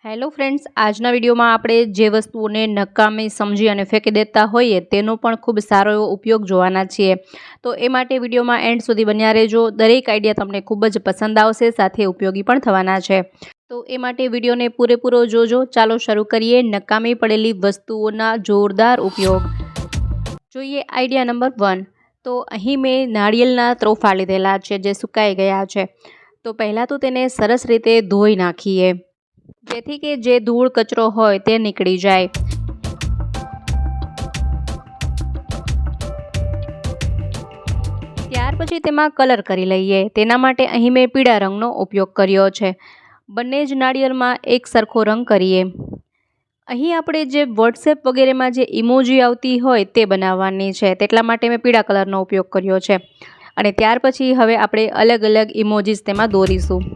Hello friends, આજના વિડીયોમાં આપણે જે વસ્તુઓને નકામી સમજી અને ફેંકી દેતા હોઈએ તેનો પણ ખૂબ સારો એવો ઉપયોગ જોવાના છીએ. તો એ માટે વિડીયોમાં એન્ડ સુધી બન્યા રહેજો. દરેક આઈડિયા તમને ખૂબ જ પસંદ આવશે, સાથે ઉપયોગી પણ થવાના છે. તો એ માટે વિડીયોને પૂરેપૂરો જોજો. ચાલો શરૂ કરીએ નકામી પડેલી વસ્તુઓના જોરદાર ઉપયોગ. જોઈએ આઈડિયા નંબર 1. તો અહીં મેં નાળિયેરના ત્રોફા લીધેલા છે જે સુકાઈ ગયા છે. તો પહેલાં તો તેને સરસ રીતે ધોઈ નાખીએ, જેથી કે જે ધૂળ કચરો હોય તે નીકળી જાય. ત્યાર પછી તેમાં કલર કરી લઈએ. તેના માટે અહીં મેં પીળા રંગનો ઉપયોગ કર્યો છે. બંને જ નાળિયેરમાં એક સરખો રંગ કરીએ. અહીં આપણે જે વોટ્સએપ વગેરેમાં જે ઇમોજી આવતી હોય તે બનાવવાની છે, તેટલા માટે મેં પીળા કલરનો ઉપયોગ કર્યો છે. અને ત્યાર પછી હવે આપણે અલગ અલગ ઇમોજીસ તેમાં દોરીશું.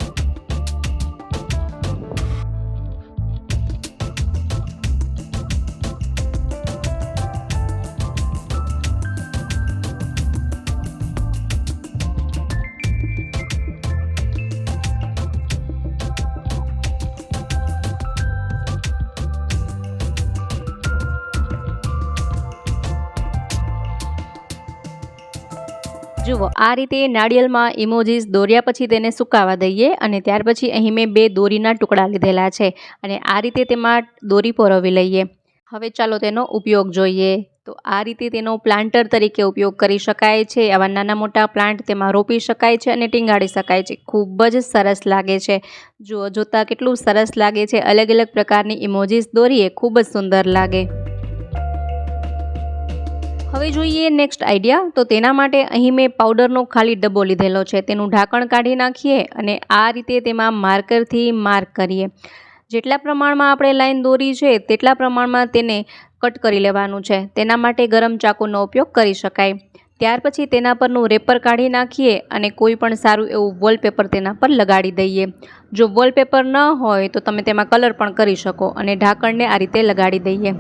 જુઓ, આ રીતે નાળિયેરમાં ઇમોજીસ દોર્યા પછી તેને સુકાવા દઈએ. અને ત્યાર પછી અહીં મેં 2 દોરીના ટુકડા લીધેલા છે અને આ રીતે તેમાં દોરી પરોવી લઈએ. હવે ચાલો તેનો ઉપયોગ જોઈએ. તો આ રીતે તેનો પ્લાન્ટર તરીકે ઉપયોગ કરી શકાય છે. આવા નાના મોટા પ્લાન્ટ તેમાં રોપી શકાય છે અને ટીંગાડી શકાય છે. ખૂબ જ સરસ લાગે છે. જુઓ, જોતાં કેટલું સરસ લાગે છે. અલગ અલગ પ્રકારની ઇમોજીસ દોરીએ, ખૂબ જ સુંદર લાગે. હવે જોઈએ નેક્સ્ટ આઈડિયા. તો તેના માટે અહીં મેં પાવડરનો ખાલી ડબ્બો લીધેલો છે. તેનું ઢાંકણ કાઢી નાખીએ અને આ રીતે તેમાં માર્કરથી માર્ક કરીએ. જેટલા પ્રમાણમાં આપણે લાઈન દોરી છે તેટલા પ્રમાણમાં તેને કટ કરી લેવાનું છે. તેના માટે ગરમ ચાકુનો ઉપયોગ કરી શકાય. ત્યાર પછી તેના પરનું રેપર કાઢી નાખીએ અને કોઈ પણ સારું એવું વોલપેપર તેના પર લગાડી દઈએ. જો વોલપેપર ન હોય તો તમે તેમાં કલર પણ કરી શકો અને ઢાંકણને આ રીતે લગાડી દઈએ.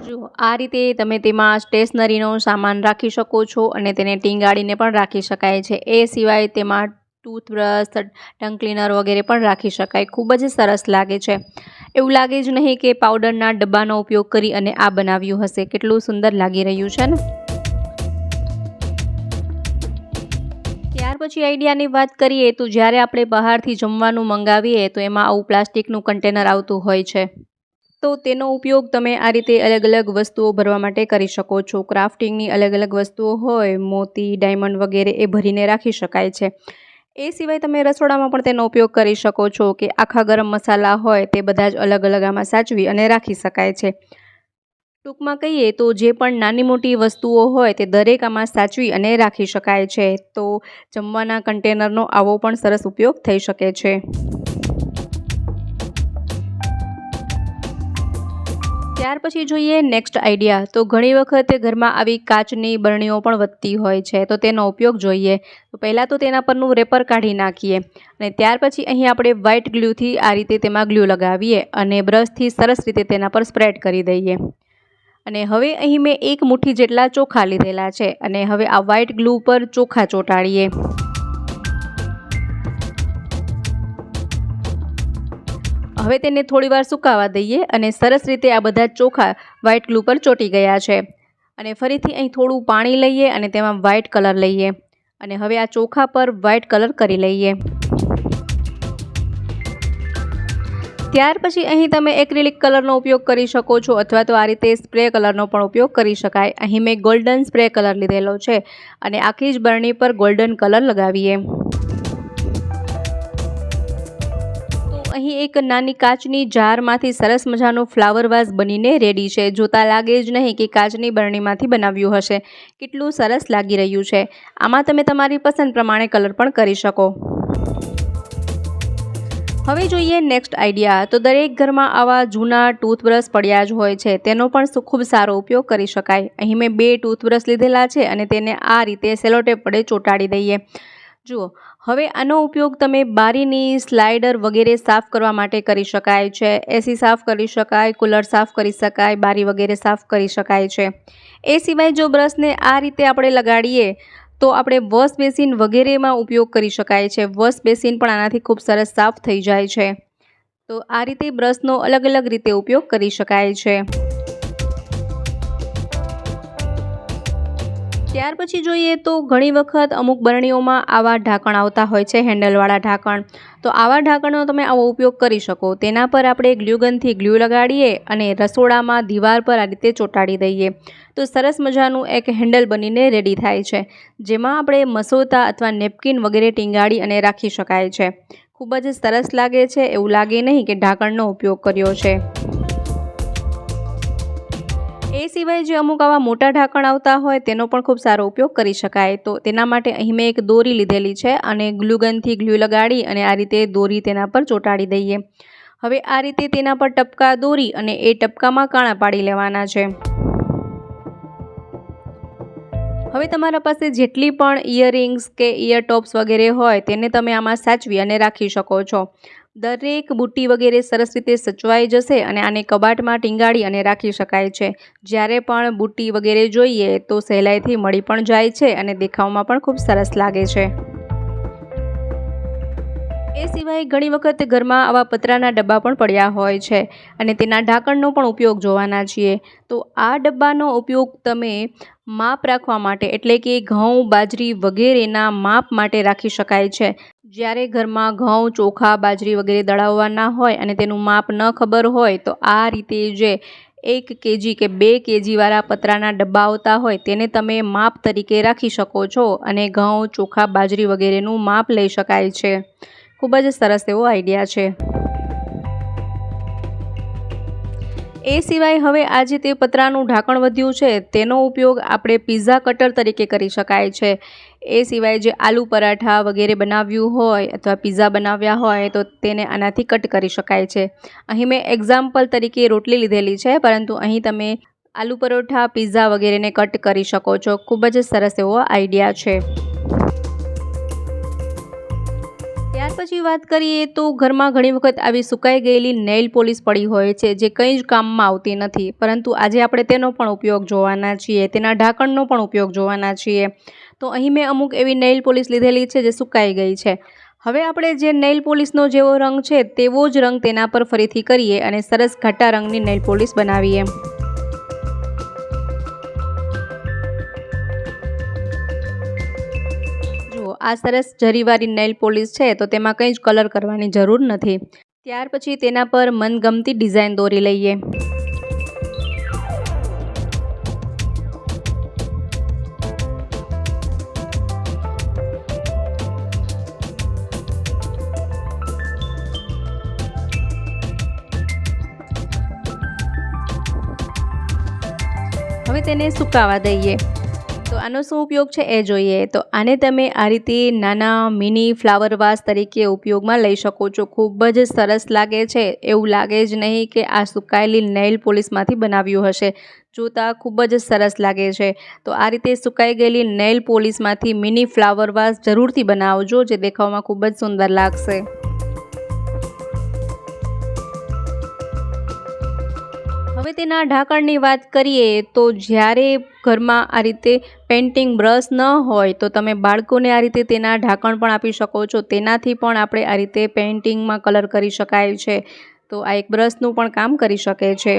જુઓ, આ રીતે તમે તેમાં સ્ટેશનરીનો સામાન રાખી શકો છો અને તેને ટીંગાડીને પણ રાખી શકાય છે. એ સિવાય તેમાં ટૂથબ્રશ, ટંગ ક્લીનર વગેરે પણ રાખી શકાય. ખૂબ જ સરસ લાગે છે. એવું લાગે જ નહીં કે પાવડરના ડબ્બાનો ઉપયોગ કરી અને આ બનાવ્યું હશે. કેટલું સુંદર લાગી રહ્યું છે ને. ત્યાર પછી આઈડિયાની વાત કરીએ તો જ્યારે આપણે બહારથી જમવાનું મંગાવીએ તો એમાં આવું પ્લાસ્ટિકનું કન્ટેનર આવતું હોય છે. તો તેનો ઉપયોગ તમે આ રીતે અલગ અલગ વસ્તુઓ ભરવા માટે કરી શકો છો. ક્રાફ્ટિંગની અલગ અલગ વસ્તુઓ હોય, મોતી, ડાયમંડ વગેરે, એ ભરીને રાખી શકાય છે. એ સિવાય તમે રસોડામાં પણ તેનો ઉપયોગ કરી શકો છો કે આખા ગરમ મસાલા હોય તે બધા જ અલગ અલગ આમાં સાચવી અને રાખી શકાય છે. ટૂંકમાં કહીએ તો જે પણ નાની મોટી વસ્તુઓ હોય તે દરેક આમાં સાચવી અને રાખી શકાય છે. તો જમવાના કન્ટેનરનો આવો પણ સરસ ઉપયોગ થઈ શકે છે. ત્યાર પછી જોઈએ નેક્સ્ટ આઈડિયા. તો ઘણી વખત ઘરમાં આવી કાચની બરણીઓ પણ વધતી હોય છે, તો તેનો ઉપયોગ જોઈએ. તો પહેલાં તો તેના પરનું રેપર કાઢી નાખીએ અને ત્યાર પછી અહીં આપણે વ્હાઇટ ગ્લુથી આ રીતે તેમાં ગ્લુ લગાવીએ અને બ્રશથી સરસ રીતે તેના પર સ્પ્રેડ કરી દઈએ. અને હવે અહીં મેં 1 મુઠ્ઠી જેટલા ચોખા લીધેલા છે અને હવે આ વ્હાઇટ ગ્લુ પર ચોખા ચોંટાડીએ. હવે તેને થોડીવાર સુકાવા દઈએ અને સરસ રીતે આ બધા ચોખા વ્હાઇટ ગ્લુ પર ચોંટી ગયા છે. અને ફરીથી અહીં થોડું પાણી લઈએ અને તેમાં વ્હાઇટ કલર લઈએ અને હવે આ ચોખા પર વ્હાઇટ કલર કરી લઈએ. ત્યાર પછી અહીં તમે એક્રિલિક કલરનો ઉપયોગ કરી શકો છો અથવા તો આ રીતે સ્પ્રે કલરનો પણ ઉપયોગ કરી શકાય. અહીં મેં ગોલ્ડન સ્પ્રે કલર લીધેલો છે અને આખી જ બરણી પર ગોલ્ડન કલર લગાવીએ. અહીં એક નાની કાચની જારમાંથી સરસ મજાનું ફ્લાવર વાઝ બનીને રેડી છે. જોતાં લાગે જ નહીં કે કાચની બરણીમાંથી બનાવ્યું હશે. કેટલું સરસ લાગી રહ્યું છે. આમાં તમે તમારી પસંદ પ્રમાણે કલર પણ કરી શકો. હવે જોઈએ નેક્સ્ટ આઈડિયા. તો દરેક ઘરમાં આવા જૂના ટૂથબ્રશ પડ્યા જ હોય છે. તેનો પણ ખૂબ સારો ઉપયોગ કરી શકાય. અહીં મેં 2 ટૂથબ્રશ લીધેલા છે અને તેને આ રીતે સેલોટેપ વડે ચોંટાડી દઈએ. જુઓ, હવે આનો ઉપયોગ તમે બારીની સ્લાઇડર વગેરે સાફ કરવા માટે કરી શકાય છે. એસી સાફ કરી શકાય, કુલર સાફ કરી શકાય, બારી વગેરે સાફ કરી શકાય છે. એ સિવાય જો બ્રશને આ રીતે આપણે લગાડીએ તો આપણે વોશ બેસિન વગેરેમાં ઉપયોગ કરી શકાય છે. વોશ બેસિન પણ આનાથી ખૂબ સરસ સાફ થઈ જાય છે. તો આ રીતે બ્રશનો અલગ અલગ રીતે ઉપયોગ કરી શકાય છે। ત્યાર પછી જોઈએ તો ઘણી વખત અમુક બરણીઓમાં આવા ઢાંકણ આવતા હોય છે, હેન્ડલવાળા ઢાંકણ। તો આવા ઢાંકણનો તમે આવો ઉપયોગ કરી શકો। તેના પર આપણે ગ્લુગનથી ગ્લુ લગાડીએ અને રસોડામાં દીવાલ પર આ રીતે ચોંટાડી દઈએ તો સરસ મજાનું એક હેન્ડલ બનીને રેડી થાય છે, જેમાં આપણે મસોતા અથવા નેપકિન વગેરે ટીંગાડી અને રાખી શકાય છે। ખૂબ જ સરસ લાગે છે, એવું લાગે નહીં કે ઢાંકણનો ઉપયોગ કર્યો છે। એ સિવાય જે અમુક આવા મોટા ઢાંકણ આવતા હોય તેનો પણ ખૂબ સારો ઉપયોગ કરી શકાય। તો તેના માટે અહીં મેં એક દોરી લીધેલી છે અને ગ્લુગનથી ગ્લુ લગાડી અને આ રીતે દોરી તેના પર ચોંટાડી દઈએ। હવે આ રીતે તેના પર ટપકા દોરી અને એ ટપકામાં કાણા પાડી લેવાના છે। હવે તમારા પાસે જેટલી પણ ઇયરિંગ્સ કે ઇયર ટોપ્સ વગેરે હોય તેને તમે આમાં સાચવી અને રાખી શકો છો। દરેક બુટ્ટી વગેરે સરસ રીતે સચવાઈ જશે અને આને કબાટમાં ટીંગાડી અને રાખી શકાય છે। જ્યારે પણ બુટ્ટી વગેરે જોઈએ તો સહેલાઈથી મળી પણ જાય છે અને દેખાવમાં પણ ખૂબ સરસ લાગે છે। એ સિવાય ઘણી વખત ઘરમાં આવા પતરાના ડબ્બા પણ પડ્યા હોય છે અને તેના ઢાંકણનો પણ ઉપયોગ જોવાના છીએ। તો આ ડબ્બાનો ઉપયોગ તમે માપ રાખવા માટે એટલે કે ઘઉં, બાજરી વગેરેના માપ માટે રાખી શકાય છે। જ્યારે ઘરમાં ઘઉં, ચોખા, બાજરી વગેરે દળાવવાના હોય અને તેનું માપ ન ખબર હોય તો આ રીતે જે 1 kg કે 2 kg વાળા પતરાના ડબ્બા આવતા હોય તેને તમે માપ તરીકે રાખી શકો છો અને ઘઉં, ચોખા, બાજરી વગેરેનું માપ લઈ શકાય છે। ખૂબ જ સરસ એવો આઈડિયા છે। એ સિવાય હવે આજે તે પતરાનું ઢાંકણ વધ્યું છે તેનો ઉપયોગ આપણે પિઝા કટર તરીકે કરી શકાય છે। એ સિવાય જે આલુ પરાઠા વગેરે બનાવ્યું હોય અથવા પિઝા બનાવ્યા હોય તો તેને આનાથી કટ કરી શકાય છે। અહીં મેં એક્ઝામ્પલ તરીકે રોટલી લીધેલી છે, પરંતુ અહીં તમે આલુ પરોઠા, પિઝા વગેરેને કટ કરી શકો છો। ખૂબ જ સરસ એવો આઈડિયા છે। ત્યાર પછી વાત કરીએ તો ઘરમાં ઘણી વખત આવી સુકાઈ ગયેલી નેઇલ પોલિશ પડી હોય છે જે કંઈ જ કામમાં આવતી નથી, પરંતુ આજે આપણે તેનો પણ ઉપયોગ જોવાના છીએ, તેના ઢાંકણનો પણ ઉપયોગ જોવાના છીએ। તો અહીં મેં અમુક એવી નેઇલ પોલિશ લીધેલી છે જે સુકાઈ ગઈ છે। હવે આપણે જે નેઇલ પોલિશનો જેવો રંગ છે તેવો જ રંગ તેના પર ફરીથી કરીએ અને સરસ ઘાટા રંગની નેઇલ પોલિશ બનાવીએ। આ સરસ જરીવાળી નેઇલ પોલિશ છે તો તેમાં કંઈ જ કલર કરવાની જરૂર નથી। ત્યાર પછી તેના પર મનગમતી ડિઝાઇન દોરી લઈએ। હવે તેને સુકાવા દઈએ। તો આનો શું ઉપયોગ છે એ જોઈએ। તો આને તમે આ રીતે નાના મિની ફ્લાવર વાસ તરીકે ઉપયોગમાં લઈ શકો છો। ખૂબ જ સરસ લાગે છે, એવું લાગે જ નહીં કે આ સુકાયેલી નેઇલ પોલિશમાંથી બનાવ્યું હશે। જોતાં ખૂબ જ સરસ લાગે છે। તો આ રીતે સુકાઈ ગયેલી નેઇલ પોલિશમાંથી મિની ફ્લાવર વાસ જરૂરથી બનાવજો, જે દેખાવમાં ખૂબ જ સુંદર લાગશે। હવે તેના ઢાંકણની વાત કરીએ તો જ્યારે ઘરમાં આ રીતે પેઇન્ટિંગ બ્રશ ન હોય તો તમે બાળકોને આ રીતે તેના ઢાંકણ પણ આપી શકો છો। તેનાથી પણ આપણે આ રીતે પેઇન્ટિંગમાં કલર કરી શકાય છે। તો આ એક બ્રશનું પણ કામ કરી શકે છે।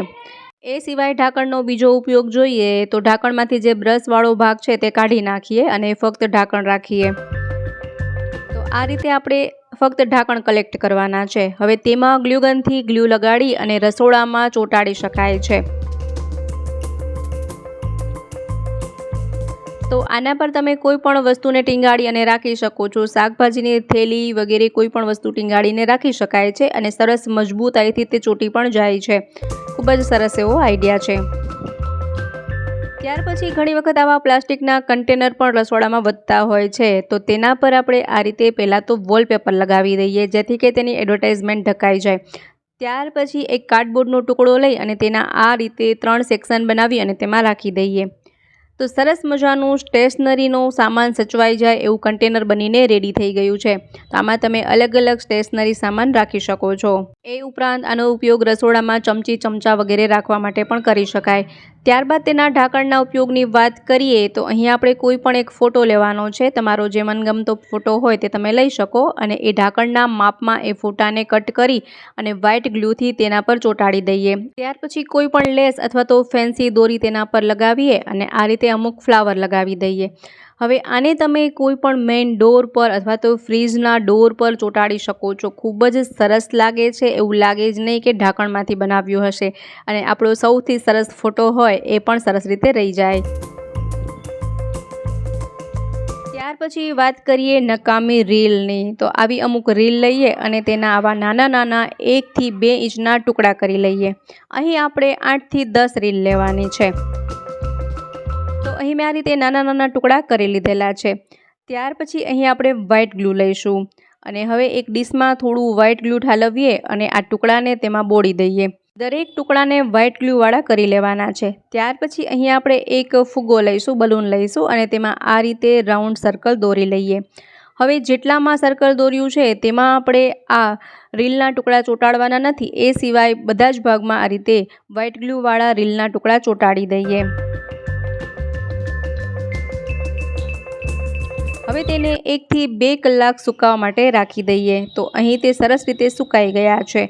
એ સિવાય ઢાંકણનો બીજો ઉપયોગ જોઈએ તો ઢાંકણમાંથી જે બ્રશવાળો ભાગ છે તે કાઢી નાખીએ અને ફક્ત ઢાંકણ રાખીએ। તો આ રીતે આપણે ફક્ત ઢાંકણ કલેક્ટ કરવાના છે। હવે તેમાં ગ્લુગનથી ગ્લુ લગાડી અને રસોડામાં ચોંટાડી શકાય છે। તો આના પર તમે કોઈ પણ વસ્તુને ટીંગાડી અને રાખી શકો છો। શાકભાજીની થેલી વગેરે કોઈ પણ વસ્તુ ટીંગાડીને રાખી શકાય છે અને સરસ મજબૂતાઈથી તે ચોંટી પણ જાય છે। ખૂબ જ સરસ એવો આઈડિયા છે। ત્યાર પછી ઘણી વખત આવા પ્લાસ્ટિકના કન્ટેનર પણ રસોડામાં વધતા હોય છે, તો તેના પર આપણે આ રીતે પહેલાં તો વોલપેપર લગાવી દઈએ જેથી કે તેની એડવર્ટાઇઝમેન્ટ ઢંકાઈ જાય। ત્યાર પછી એક કાર્ડબોર્ડનો ટુકડો લઈ અને તેના આ રીતે 3 સેક્શન બનાવી અને તેમાં રાખી દઈએ તો સરસ મજાનું સ્ટેશનરીનો સામાન સચવાઈ જાય એવું કન્ટેનર બનીને રેડી થઈ ગયું છે। તો આમાં તમે અલગ અલગ સ્ટેશનરી સામાન રાખી શકો છો। એ ઉપરાંત આનો ઉપયોગ રસોડામાં ચમચી, ચમચા વગેરે રાખવા માટે પણ કરી શકાય। ત્યારબાદ તેના ઢાંકણના ઉપયોગની વાત કરીએ તો અહીં આપણે કોઈ પણ એક ફોટો લેવાનો છે। તમારો જે મનગમતો ફોટો હોય તે તમે લઈ શકો અને એ ઢાંકણના માપમાં એ ફોટાને કટ કરી અને વ્હાઇટ ગ્લુથી તેના પર ચોંટાડી દઈએ। ત્યાર પછી કોઈ પણ લેસ અથવા તો ફેન્સી દોરી તેના પર લગાવીએ અને આ રીતે અમુક ફ્લાવર લગાવી દઈએ। હવે આને તમે કોઈ પણ મેઇન ડોર પર અથવા તો ફ્રીજના ડોર પર ચોંટાડી શકો છો। ખૂબ જ સરસ લાગે છે, એવું લાગે જ નહીં કે ઢાંકણમાંથી બનાવ્યું હશે અને આપણો સૌથી સરસ ફોટો હોય એ પણ સરસ રીતે રહી જાય। ત્યાર પછી વાત કરીએ નકામી રીલની, તો આવી અમુક રીલ લઈએ અને તેના આવા નાના નાના 1 થી 2 ઇંચના ટુકડા કરી લઈએ। અહીં આપણે 8 થી 10 રીલ લેવાની છે। તો અહીં મેં આ રીતે નાના નાના ટુકડા કરી લીધેલા છે। ત્યાર પછી અહીં આપણે વ્હાઇટ ગ્લુ લઈશું અને હવે એક ડીશમાં થોડું વ્હાઇટ ગ્લુ ઠાલવીએ અને આ ટુકડાને તેમાં બોળી દઈએ। દરેક ટુકડાને વ્હાઇટ ગ્લુવાળા કરી લેવાના છે। ત્યાર પછી અહીં આપણે એક ફુગ્ગો લઈશું, બલૂન લઈશું અને તેમાં આ રીતે રાઉન્ડ સર્કલ દોરી લઈએ। હવે જેટલામાં સર્કલ દોર્યું છે તેમાં આપણે આ રીલના ટુકડા ચોંટાડવાના નથી, એ સિવાય બધા જ ભાગમાં આ રીતે વ્હાઇટ ગ્લુવાળા રીલના ટુકડા ચોંટાડી દઈએ। હવે તેને 1 થી 2 કલાક સુકાવા માટે રાખી દઈએ। તો અહીં તે સરસ રીતે સુકાઈ ગયા છે।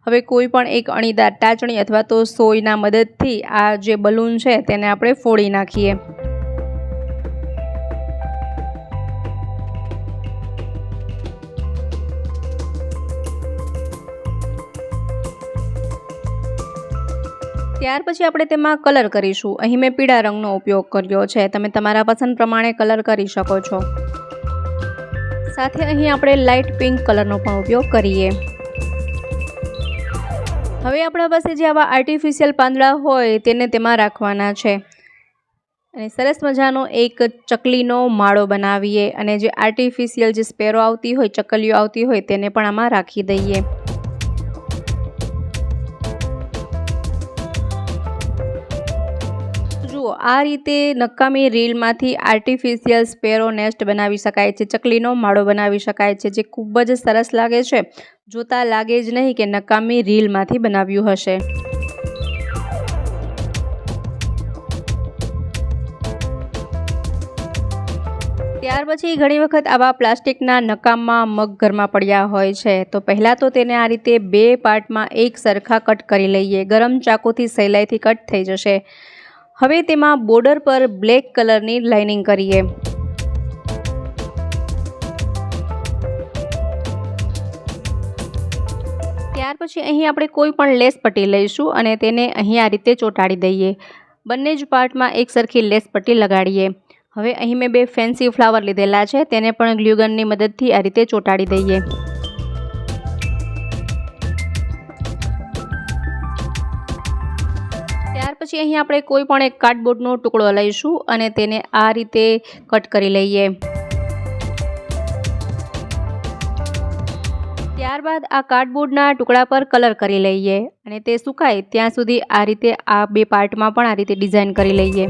હવે કોઈ પણ એક અણીદાર ટાચણી અથવા તો સોયના મદદથી આ જે બલૂન છે તેને આપણે ફોડી નાખીએ। ત્યાર પછી આપણે તેમાં કલર કરીશું। અહીં મેં પીળા રંગનો ઉપયોગ કર્યો છે, તમે તમારા પસંદ પ્રમાણે કલર કરી શકો છો। સાથે અહીં આપણે લાઇટ પિંક કલરનો પણ ઉપયોગ કરીએ। હવે આપણા પાસે જે આવા આર્ટિફિશિયલ પાંદડા હોય તેને તેમાં રાખવાના છે અને સરસ મજાનો એક ચકલીનો માળો બનાવીએ અને જે આર્ટિફિશિયલ જે સ્પેરો આવતી હોય, ચકલીઓ આવતી હોય તેને પણ આમાં રાખી દઈએ। જુઓ, આ રીતે નકામી રીલમાંથી આર્ટિફિશિયલ સ્પેરો નેસ્ટ બનાવી શકાય છે, ચકલીનો માળો બનાવી શકાય છે, જે ખૂબ જ સરસ લાગે છે। જોતા લાગે જ નહીં કે નકામી રીલમાંથી બનાવ્યું હશે। ત્યાર પછી ઘણી વખત આવા પ્લાસ્ટિકના નકામા મગ ઘરમાં પડ્યા હોય છે, તો પહેલાં તો તેને આ રીતે 2 પાર્ટમાં એક સરખા કટ કરી લઈએ। ગરમ ચાકુથી સહેલાઈથી કટ થઈ જશે। હવે તેમાં બોર્ડર પર બ્લેક કલરની લાઇનિંગ કરીએ। ત્યાર પછી અહીં આપણે કોઈ પણ લેસ પટ્ટી લઈશું અને તેને અહીં આ રીતે ચોંટાડી દઈએ। બંને જ પાર્ટમાં એક સરખી લેસ પટ્ટી લગાડીએ। હવે અહીં મેં 2 ફેન્સી ફ્લાવર લીધેલા છે, તેને પણ ગ્લુગનની મદદથી આ રીતે ચોંટાડી દઈએ। ત્યાર પછી અહીં આપણે કોઈ પણ એક કાર્ડબોર્ડનો ટુકડો લઈશું અને તેને આ રીતે કટ કરી લઈએ। ત્યારબાદ આ કાર્ડબોર્ડના ટુકડા પર કલર કરી લઈએ અને તે સુકાય ત્યાં સુધી આ રીતે આ 2 પાર્ટમાં પણ આ રીતે ડિઝાઇન કરી લઈએ।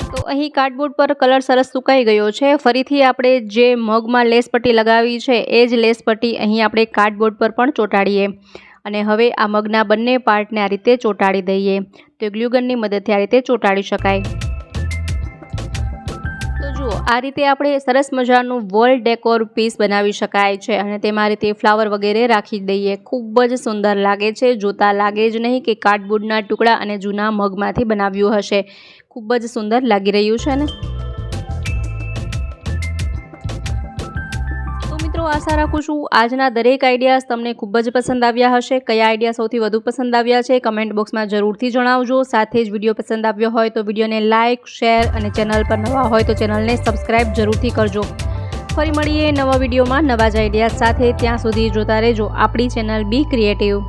તો અહીં કાર્ડબોર્ડ પર કલર સરસ સુકાઈ ગયો છે। ફરીથી આપણે જે મગમાં લેસ પટ્ટી લગાવી છે એ જ લેસ પટ્ટી અહીં આપણે કાર્ડબોર્ડ પર પણ ચોંટાડીએ અને હવે આ મગના બંને પાર્ટને આ રીતે ચોંટાડી દઈએ। તો ગ્લુગનની મદદથી આ રીતે ચોંટાડી શકાય। તો જુઓ, આ રીતે આપણે સરસ મજાનું વોલ ડેકોર પીસ બનાવી શકાય છે અને તેમાં આ રીતે ફ્લાવર વગેરે રાખી દઈએ। ખૂબ જ સુંદર લાગે છે, જોતા લાગે જ નહીં કે કાર્ડબોર્ડના ટુકડા અને જૂના મગમાંથી બનાવ્યું હશે। ખૂબ જ સુંદર લાગી રહ્યું છે ને। તો મિત્રો, આશા રાખું છું આજના દરેક આઈડિયાઝ તમને ખૂબ જ પસંદ આવ્યા હશે। કયા આઈડિયા સૌથી વધુ પસંદ આવ્યા છે કમેન્ટ બોક્સમાં જરૂરથી જણાવજો। સાથે જ વિડીયો પસંદ આવ્યો હોય તો વિડીયોને લાઇક, શેર અને ચેનલ પર નવા હોય તો ચેનલને સબસ્ક્રાઈબ જરૂરથી કરજો। ફરી મળીએ નવા વિડીયોમાં નવા જ આઈડિયા સાથે। ત્યાં સુધી જોતા રહેજો આપણી ચેનલ બી ક્રિએટિવ।